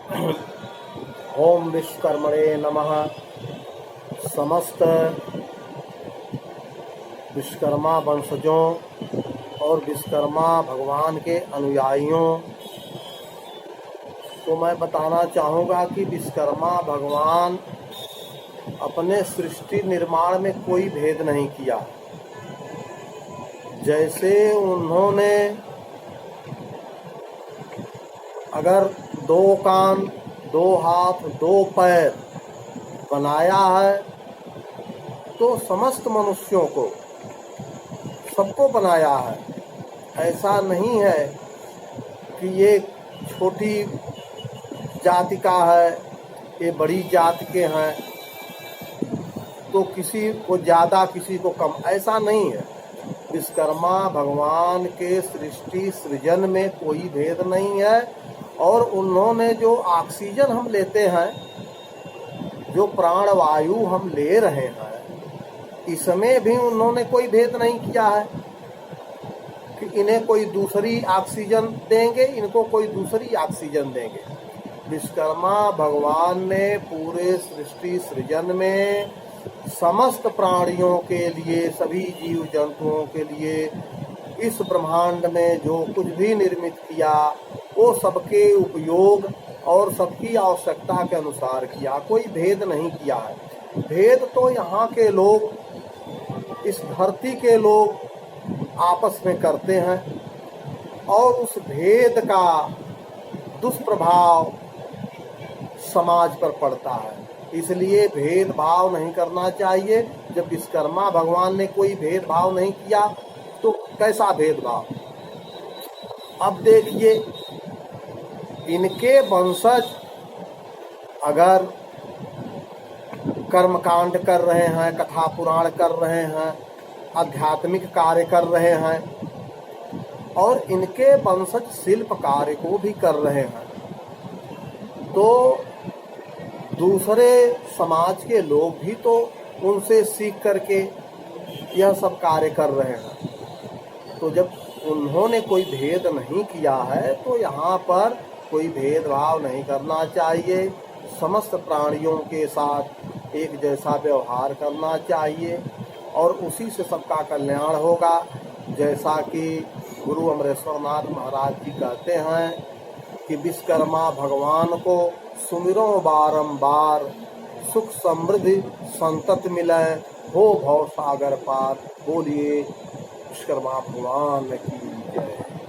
ओम विश्वकर्मणे नमः। समस्त विश्वकर्मा वंशजों और विश्वकर्मा भगवान के अनुयायियों को मैं बताना चाहूँगा कि विश्वकर्मा भगवान अपने सृष्टि निर्माण में कोई भेद नहीं किया। जैसे उन्होंने अगर 2 कान, 2 हाथ, 2 पैर बनाया है तो समस्त मनुष्यों को, सबको बनाया है। ऐसा नहीं है कि ये छोटी जाति का है, ये बड़ी जाति के हैं, तो किसी को ज़्यादा किसी को कम, ऐसा नहीं है। विश्वकर्मा भगवान के सृष्टि सृजन में कोई भेद नहीं है। और उन्होंने जो ऑक्सीजन हम लेते हैं, जो प्राणवायु हम ले रहे हैं, इसमें भी उन्होंने कोई भेद नहीं किया है कि इन्हें कोई दूसरी ऑक्सीजन देंगे, इनको कोई दूसरी ऑक्सीजन देंगे। विश्वकर्मा भगवान ने पूरे सृष्टि सृजन में समस्त प्राणियों के लिए, सभी जीव जंतुओं के लिए, इस ब्रह्मांड में जो कुछ भी निर्मित किया वो सबके उपयोग और सबकी आवश्यकता के अनुसार किया, कोई भेद नहीं किया है। भेद तो यहाँ के लोग, इस धरती के लोग आपस में करते हैं और उस भेद का दुष्प्रभाव समाज पर पड़ता है। इसलिए भेदभाव नहीं करना चाहिए। जब विश्वकर्मा भगवान ने कोई भेदभाव नहीं किया तो कैसा भेदभाव। अब देखिए, इनके वंशज अगर कर्मकांड कर रहे हैं, कथा पुराण कर रहे हैं, आध्यात्मिक कार्य कर रहे हैं, और इनके वंशज शिल्प कार्य को भी कर रहे हैं, तो दूसरे समाज के लोग भी तो उनसे सीख करके यह सब कार्य कर रहे हैं। तो जब उन्होंने कोई भेद नहीं किया है तो यहाँ पर कोई भेदभाव नहीं करना चाहिए। समस्त प्राणियों के साथ एक जैसा व्यवहार करना चाहिए और उसी से सबका कल्याण होगा। जैसा कि गुरु अमरेश्वर नाथ महाराज जी कहते हैं कि विश्वकर्मा भगवान को सुमिरो बारंबार, सुख समृद्धि संतत मिले, हो भव सागर पार। बोलिए विश्वकर्मा भगवान की जय।